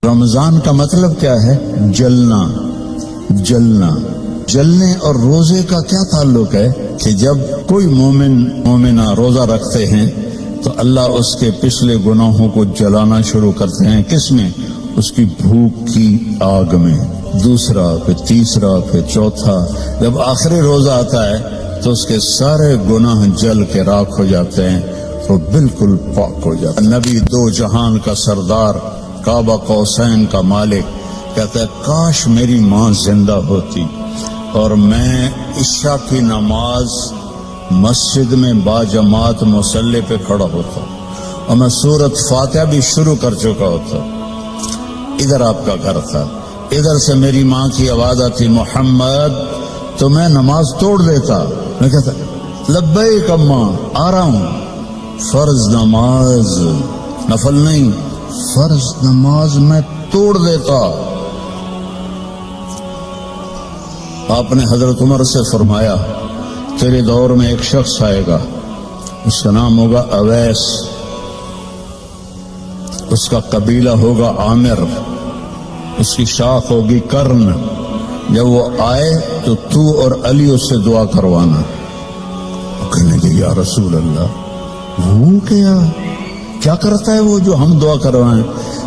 رمضان کا مطلب کیا ہے؟ جلنا، جلنا۔ جلنے اور روزے کا کیا تعلق ہے کہ جب کوئی مومنہ روزہ رکھتے ہیں تو اللہ اس کے پچھلے گناہوں کو جلانا شروع کرتے ہیں۔ کس میں؟ اس کی بھوک کی آگ میں۔ دوسرا، پھر تیسرا، پھر چوتھا، جب آخری روزہ آتا ہے تو اس کے سارے گناہ جل کے راکھ ہو جاتے ہیں، وہ بالکل پاک ہو جاتا ہے۔ نبی دو جہان کا سردار، کعبہ قوسین کا مالک، کہتا ہے کاش میری ماں زندہ ہوتی اور میں عشاء کی نماز مسجد میں باجماعت مصلی پہ کھڑا ہوتا اور میں سورۃ فاتحہ بھی شروع کر چکا ہوتا۔ ادھر آپ کا گھر تھا، ادھر سے میری ماں کی آواز آتی محمد، تو میں نماز توڑ دیتا۔ میں کہتا لبیک اماں، آ رہا ہوں۔ فرض نماز، نفل نہیں، فرض نماز میں توڑ دیتا۔ آپ نے حضرت عمر سے فرمایا تیرے دور میں ایک شخص آئے گا، اس کا نام ہوگا اویس، اس کا قبیلہ ہوگا عامر، اس کی شاخ ہوگی کرن۔ جب وہ آئے تو تو اور علی اس سے دعا کروانا۔ کہنے کہ یا رسول اللہ، وہ کیا کرتا ہے وہ جو ہم دعا کروائیں؟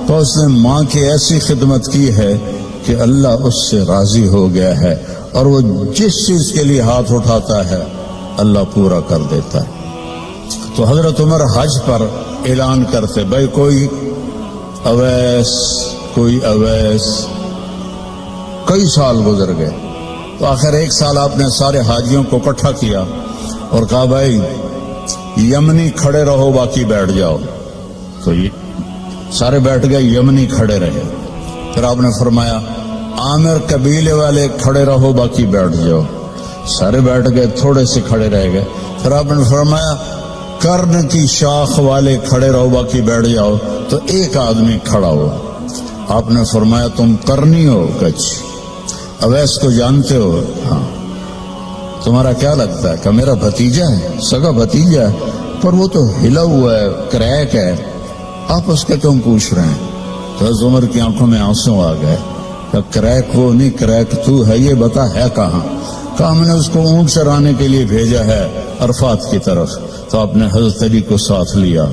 تو اس نے ماں کی ایسی خدمت کی ہے کہ اللہ اس سے راضی ہو گیا ہے، اور وہ جس چیز کے لیے ہاتھ اٹھاتا ہے اللہ پورا کر دیتا ہے۔ تو حضرت عمر حج پر اعلان کرتے بھائی کوئی اویس، کوئی اویس۔ کئی سال گزر گئے تو آخر ایک سال آپ نے سارے حاجیوں کو اکٹھا کیا اور کہا بھائی یمنی کھڑے رہو باقی بیٹھ جاؤ۔ تو یہ سارے بیٹھ گئے، یمنی کھڑے رہے۔ پھر آپ نے فرمایا عامر قبیلے والے کھڑے رہو باقی بیٹھ جاؤ۔ سارے بیٹھ گئے، تھوڑے سے کھڑے رہ گئے۔ پھر آپ نے فرمایا کرن کی شاخ والے کھڑے رہو باقی بیٹھ جاؤ۔ تو ایک آدمی کھڑا ہو۔ آپ نے فرمایا تم کرنی ہو؟ کچھ اویس کو جانتے ہو؟ ہاں۔ تمہارا کیا لگتا ہے؟ کہ میرا بھتیجا ہے، سگا بھتیجا ہے، پر وہ تو ہلا ہوا ہے، کریک ہے، آپ اس کے کیوں پوچھ رہے ہیں؟ تو حضرت عمر کی آنکھوں میں آنسو آ گئے کہ کریک وہ نہیں، کریک تو ہے، یہ بتا ہے کہاں؟ کہا ہم نے اس کو اونٹ چرانے کے لیے بھیجا ہے عرفات کی طرف۔ تو آپ نے حضرت علی کو ساتھ لیا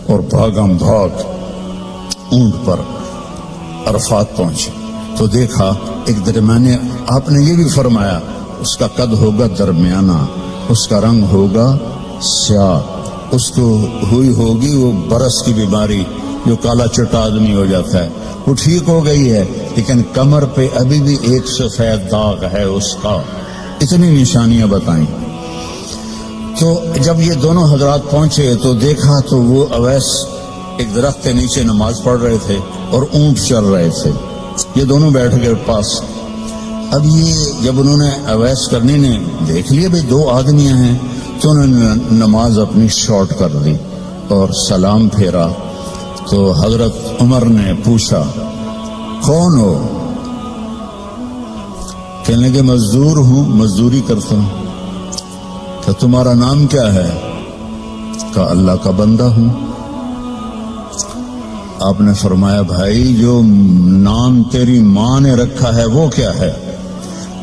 اور بھاگم بھاگ اونٹ پر عرفات پہنچے تو دیکھا ایک درمیانے، آپ نے یہ بھی فرمایا اس کا قد ہوگا درمیانہ، اس کا رنگ ہوگا سیاہ، اس کو ہوئی ہوگی وہ برس کی بیماری جو کالا چٹا آدمی ہو جاتا ہے، وہ ٹھیک ہو گئی ہے، لیکن کمر پہ ابھی بھی ایک سفید داغ ہے اس کا۔ اتنی نشانیاں بتائیں۔ تو جب یہ دونوں حضرات پہنچے تو دیکھا تو وہ اویس ایک درخت کے نیچے نماز پڑھ رہے تھے اور اونٹ چل رہے تھے، یہ دونوں بیٹھ گئے پاس۔ اب یہ جب انہوں نے اویس کرنی نے دیکھ لیا بھئی دو آدمیاں ہیں، تو انہوں نے نماز اپنی شارٹ کر دی اور سلام پھیرا۔ تو حضرت عمر نے پوچھا کون ہو؟ کہنے لگے مزدور ہوں، مزدوری کرتا ہوں۔ کہ تمہارا نام کیا ہے؟ کہا اللہ کا بندہ ہوں۔ آپ نے فرمایا بھائی جو نام تیری ماں نے رکھا ہے وہ کیا ہے؟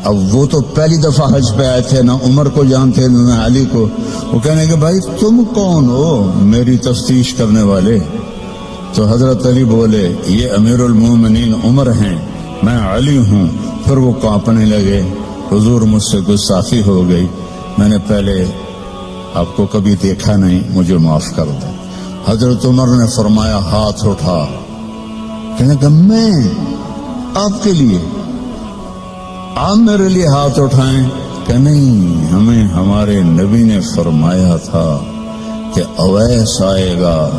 اب وہ تو پہلی دفعہ حج پہ آئے تھے، نہ عمر کو جانتے نہ علی کو۔ وہ کہنے کہ بھائی تم کون ہو میری تفتیش کرنے والے؟ تو حضرت علی بولے یہ امیر المومنین عمر ہیں، میں علی ہوں۔ پھر وہ کانپنے لگے، حضور مجھ سے گستاخی ہو گئی، میں نے پہلے آپ کو کبھی دیکھا نہیں، مجھے معاف کر دیں۔ حضرت عمر نے فرمایا ہاتھ اٹھا۔ کہنے کہ میں آپ کے لیے، آپ میرے لیے ہاتھ اٹھائیں؟ کہ نہیں، ہمیں ہمارے نبی نے فرمایا تھا کہ اویس آئے گا،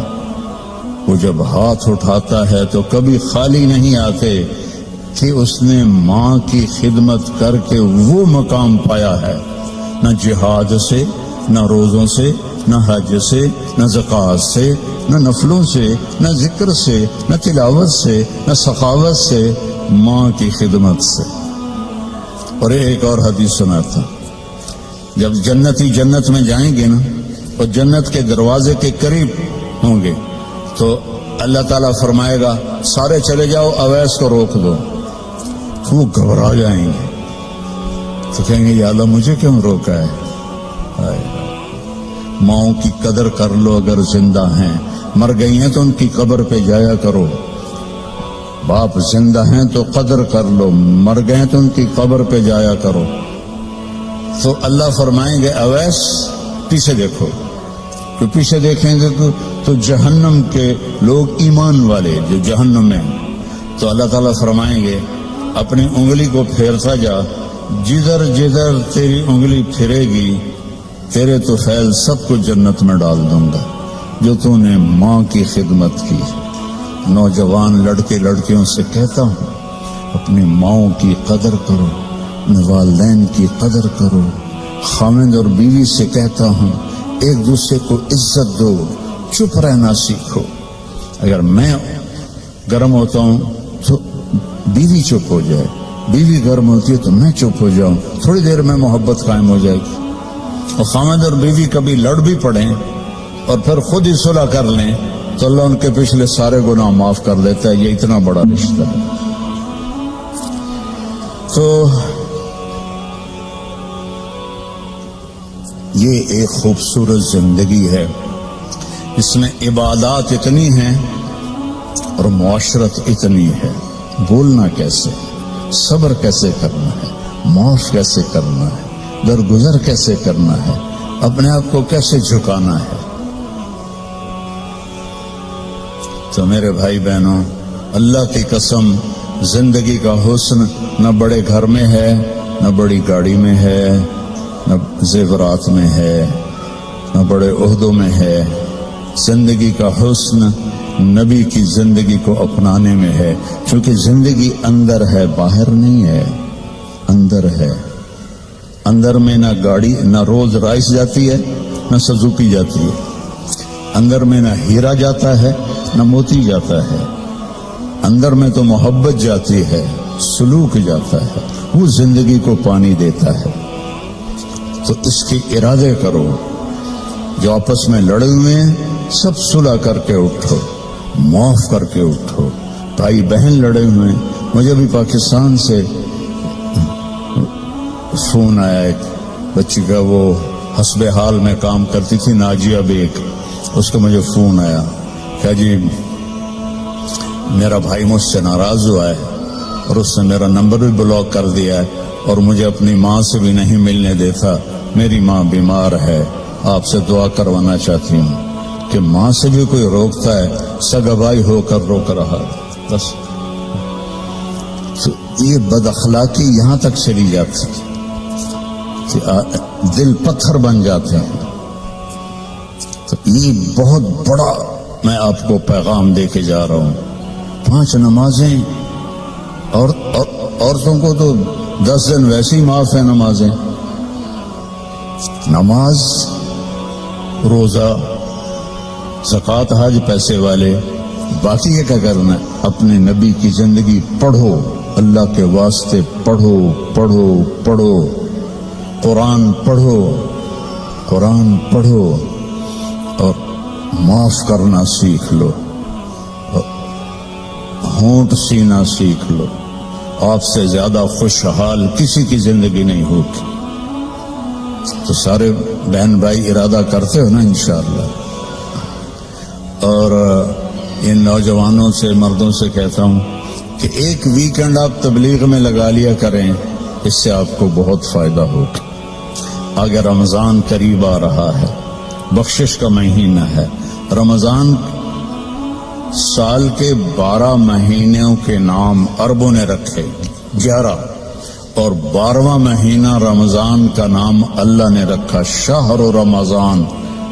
وہ جب ہاتھ اٹھاتا ہے تو کبھی خالی نہیں آتے کہ اس نے ماں کی خدمت کر کے وہ مقام پایا ہے، نہ جہاد سے، نہ روزوں سے، نہ حج سے، نہ زکوٰۃ سے، نہ نفلوں سے، نہ ذکر سے، نہ تلاوت سے، نہ سخاوت سے، ماں کی خدمت سے۔ اور ایک اور حدیث سناتا، جب جنتی جنت میں جائیں گے نا اور جنت کے دروازے کے قریب ہوں گے تو اللہ تعالیٰ فرمائے گا سارے چلے جاؤ، اویس کو روک دو، تو وہ گھبرا جائیں گے، تو کہیں گے یا اللہ مجھے کیوں روکا ہے؟ ماؤں کی قدر کر لو اگر زندہ ہیں، مر گئی ہیں تو ان کی قبر پہ جایا کرو، باپ زندہ ہیں تو قدر کر لو، مر گئے تو ان کی قبر پہ جایا کرو۔ تو اللہ فرمائیں گے اویس پیچھے دیکھو، تو پیچھے دیکھیں گے تو جہنم کے لوگ ایمان والے جو جہنم میں، تو اللہ تعالیٰ فرمائیں گے اپنی انگلی کو پھیرتا جا، جدھر جدھر تیری انگلی پھرے گی تیرے تو فیل سب کو جنت میں ڈال دوں گا جو تو نے ماں کی خدمت کی۔ نوجوان لڑکے لڑکیوں سے کہتا ہوں اپنی ماؤں کی قدر کرو، والدین کی قدر کرو۔ خاوند اور بیوی سے کہتا ہوں ایک دوسرے کو عزت دو، چپ رہنا سیکھو۔ اگر میں گرم ہوتا ہوں تو بیوی چپ ہو جائے، بیوی گرم ہوتی ہے تو میں چپ ہو جاؤں، تھوڑی دیر میں محبت قائم ہو جائے گی۔ اور خاوند اور بیوی کبھی لڑ بھی پڑیں اور پھر خود ہی صلح کر لیں تو اللہ ان کے پچھلے سارے گناہ معاف کر لیتا ہے۔ یہ اتنا بڑا رشتہ ہے۔ تو یہ ایک خوبصورت زندگی ہے، اس میں عبادات اتنی ہیں اور معاشرت اتنی ہے۔ بولنا کیسے، صبر کیسے کرنا ہے، معاف کیسے کرنا ہے، درگزر کیسے کرنا ہے، اپنے آپ کو کیسے جھکانا ہے۔ تو میرے بھائی بہنوں، اللہ کی قسم زندگی کا حسن نہ بڑے گھر میں ہے، نہ بڑی گاڑی میں ہے، نہ زیورات میں ہے، نہ بڑے عہدوں میں ہے۔ زندگی کا حسن نبی کی زندگی کو اپنانے میں ہے، کیونکہ زندگی اندر ہے، باہر نہیں ہے، اندر ہے۔ اندر میں نہ گاڑی، نہ رولز رائس جاتی ہے، نہ سزوکی جاتی ہے۔ اندر میں نہ ہیرا جاتا ہے، نہ موتی جاتا ہے۔ اندر میں تو محبت جاتی ہے، سلوک جاتا ہے، وہ زندگی کو پانی دیتا ہے۔ تو اس کے ارادے کرو، جو آپس میں لڑے ہوئے ہیں سب صلح کر کے اٹھو، معاف کر کے اٹھو۔ بھائی بہن لڑے ہوئے ہیں، مجھے بھی پاکستان سے فون آیا ایک بچی کا، وہ حسب حال میں کام کرتی تھی، ناجیہ بیگ، اس کا مجھے فون آیا کہ جی میرا بھائی مجھ سے ناراض ہوا ہے اور اس نے میرا نمبر بھی بلاک کر دیا ہے اور مجھے اپنی ماں سے بھی نہیں ملنے دیتا، میری ماں بیمار ہے، آپ سے دعا کروانا چاہتی ہوں کہ ماں سے بھی کوئی روکتا ہے، سگا بھائی ہو کر روک رہا ہے۔ بس تو یہ بد اخلاقی یہاں تک چلی جاتی کہ دل پتھر بن جاتے ہیں۔ تو یہ بہت بڑا میں آپ کو پیغام دے کے جا رہا ہوں۔ 5 نمازیں، اور عورتوں کو تو 10 دن ویسے ہی معاف ہے نمازیں، نماز، روزہ، زکوٰۃ، حج، پیسے والے، باقی یہ کیا کرنا ہے؟ اپنے نبی کی زندگی پڑھو، اللہ کے واسطے پڑھو پڑھو پڑھو، قرآن پڑھو، قرآن پڑھو، اور معاف کرنا سیکھ لو، ہونٹ سینا سیکھ لو۔ آپ سے زیادہ خوشحال کسی کی زندگی نہیں ہوگی۔ تو سارے بہن بھائی ارادہ کرتے ہو نا انشاءاللہ۔ اور ان نوجوانوں سے، مردوں سے کہتا ہوں کہ ایک ویکنڈ آپ تبلیغ میں لگا لیا کریں، اس سے آپ کو بہت فائدہ ہوگا۔ آگے رمضان قریب آ رہا ہے، بخشش کا مہینہ ہے۔ رمضان سال کے 12 مہینوں کے نام عربوں نے رکھے، 11، اور 12واں مہینہ رمضان کا نام اللہ نے رکھا شہر رمضان،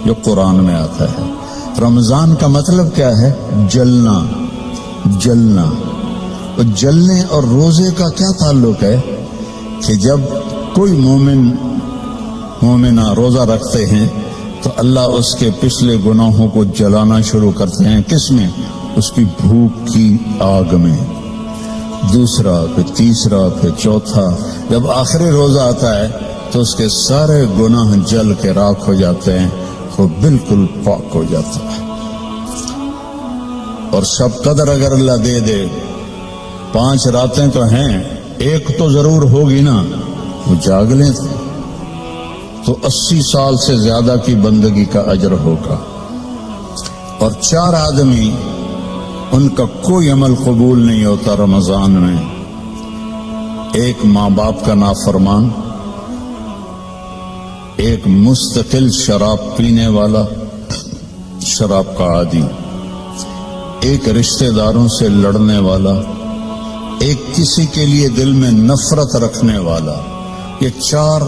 جو قرآن میں آتا ہے۔ رمضان کا مطلب کیا ہے؟ جلنا، جلنا۔ اور جلنے اور روزے کا کیا تعلق ہے کہ جب کوئی مومنہ روزہ رکھتے ہیں تو اللہ اس کے پچھلے گناہوں کو جلانا شروع کرتے ہیں۔ کس میں؟ اس کی بھوک کی آگ میں۔ دوسرا، پھر تیسرا، پھر چوتھا، جب آخری روزہ آتا ہے تو اس کے سارے گناہ جل کے راکھ ہو جاتے ہیں، وہ بالکل پاک ہو جاتا ہے۔ اور شب قدر اگر اللہ دے دے 5 راتیں تو ہیں، ایک تو ضرور ہوگی نا، وہ جاگ لیں تو 80 سال سے زیادہ کی بندگی کا اجر ہوگا۔ اور 4 آدمی ان کا کوئی عمل قبول نہیں ہوتا رمضان میں، ایک ماں باپ کا نافرمان، ایک مستقل شراب پینے والا، شراب کا عادی، ایک رشتہ داروں سے لڑنے والا، ایک کسی کے لیے دل میں نفرت رکھنے والا۔ یہ 4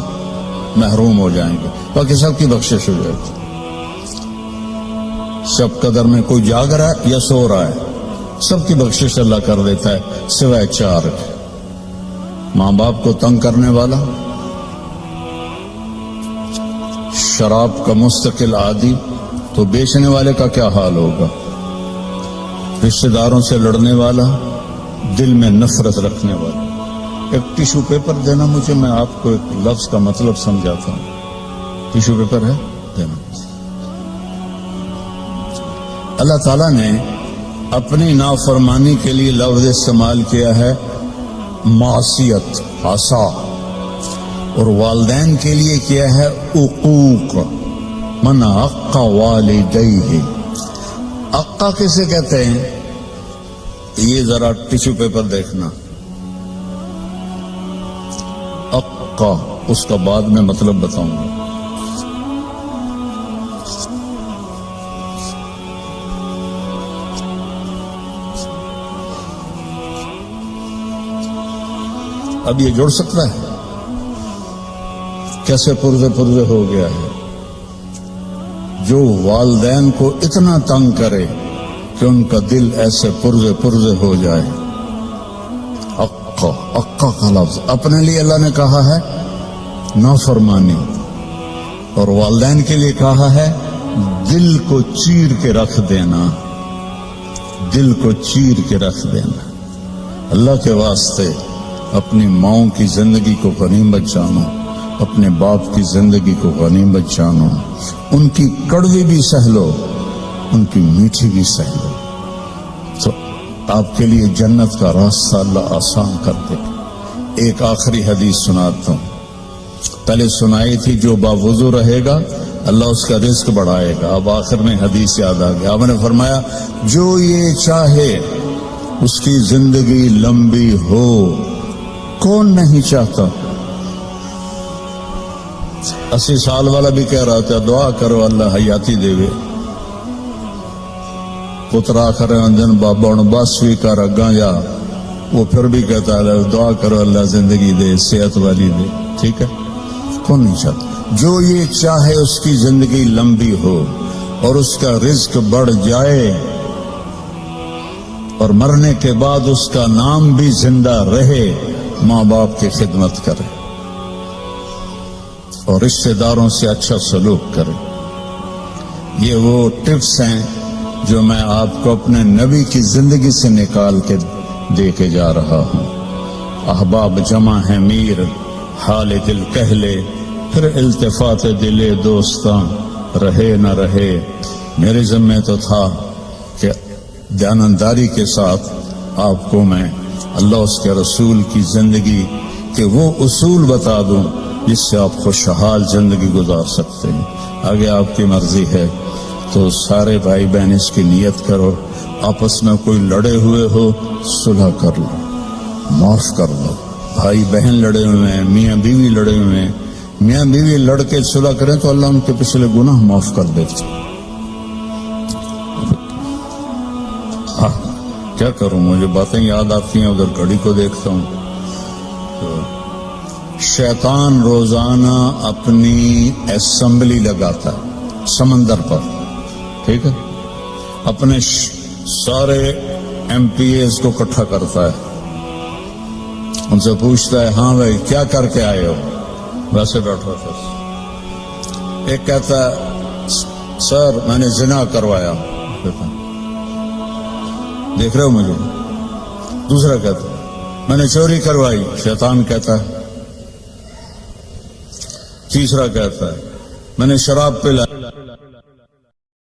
محروم ہو جائیں گے، باقی سب کی بخشش ہو جائے گی۔ شب قدر میں کوئی جاگ رہا ہے یا سو رہا ہے، سب کی بخشش اللہ کر دیتا ہے سوائے 4 ماں باپ کو تنگ کرنے والا، شراب کا مستقل عادی، تو بیچنے والے کا کیا حال ہوگا، رشتہ داروں سے لڑنے والا، دل میں نفرت رکھنے والا۔ ایک ٹیشو پیپر دینا مجھے، میں آپ کو ایک لفظ کا مطلب سمجھاتا ہوں۔ ٹیشو پیپر ہے دینا۔ اللہ تعالیٰ نے اپنی نافرمانی کے لیے لفظ استعمال کیا ہے معصیت، عصا، اور والدین کے لیے کیا ہے عقوق، من عق والدیہ۔ عقا کسے کہتے ہیں؟ یہ ذرا ٹیشو پیپر دیکھنا، عقا، اس کا بعد میں مطلب بتاؤں گا۔ اب یہ جڑ سکتا ہے؟ کیسے پرزے پرزے ہو گیا ہے؟ جو والدین کو اتنا تنگ کرے کہ ان کا دل ایسے پرزے پرزے ہو جائے۔ عقا کا لفظ اپنے لیے اللہ نے کہا ہے نافرمانی، اور والدین کے لیے کہا ہے دل کو چیر کے رکھ دینا، دل کو چیر کے رکھ دینا۔ اللہ کے واسطے اپنی ماؤں کی زندگی کو غنیمت جانو، اپنے باپ کی زندگی کو غنیمت جانو، ان کی کڑوی بھی سہ لو، ان کی میٹھی بھی سہ لو، تو آپ کے لیے جنت کا راستہ اللہ آسان کر دے۔ ایک آخری حدیث سناتا ہوں، پہلے سنائی تھی جو باوضو رہے گا اللہ اس کا رزق بڑھائے گا، اب آخر میں حدیث یاد آ گیا۔ آپ نے فرمایا جو یہ چاہے اس کی زندگی لمبی ہو، کون نہیں چاہتا؟ 80 سال والا بھی کہہ رہا تھا دعا کرو اللہ حیاتی دے وے، پترا کرے دن بابا ہوں بس بھی کر اگاں جا، وہ پھر بھی کہتا ہے دعا کرو اللہ زندگی دے، صحت والی دے۔ ٹھیک ہے، کون نہیں چاہتا؟ جو یہ چاہے اس کی زندگی لمبی ہو اور اس کا رزق بڑھ جائے اور مرنے کے بعد اس کا نام بھی زندہ رہے، ماں باپ کی خدمت کرے اور رشتہ داروں سے اچھا سلوک کرے۔ یہ وہ ٹپس ہیں جو میں آپ کو اپنے نبی کی زندگی سے نکال کے دے کے جا رہا ہوں۔ احباب جمع ہیں میر، حال دل کہہ لے، پھر التفات دل دوستاں رہے نہ رہے۔ میرے ذمہ تو تھا کہ دیانتداری کے ساتھ آپ کو میں اللہ اس کے رسول کی زندگی کے وہ اصول بتا دوں جس سے آپ خوشحال زندگی گزار سکتے ہیں۔ آگے آپ کی مرضی ہے تو سارے بھائی بہن اس کی نیت کرو، آپس میں کوئی لڑے ہوئے ہو صلح کر لو، معاف کر لو۔ بھائی بہن لڑے ہوئے ہیں، میاں بیوی لڑے ہوئے ہیں، میاں بیوی لڑ کے صلح کریں تو اللہ ان کے پچھلے گناہ معاف کر دیتے۔ کیا کروں، مجھے باتیں یاد آتی ہیں، ادھر گھڑی کو دیکھتا ہوں۔ شیطان روزانہ اپنی اسمبلی لگاتا ہے سمندر پر، ٹھیک ہے، اپنے سارے ایم پی ایز کو اکٹھا کرتا ہے، ان سے پوچھتا ہے ہاں بھائی کیا کر کے آئے ہو؟ ویسے بیٹھا تھا، ایک کہتا ہے سر میں نے زنا کروایا، دیکھ رہے ہو مجھے؟ دوسرا کہتا ہے میں نے چوری کروائی، شیطان کہتا ہے۔ تیسرا کہتا ہے میں نے شراب پلائی،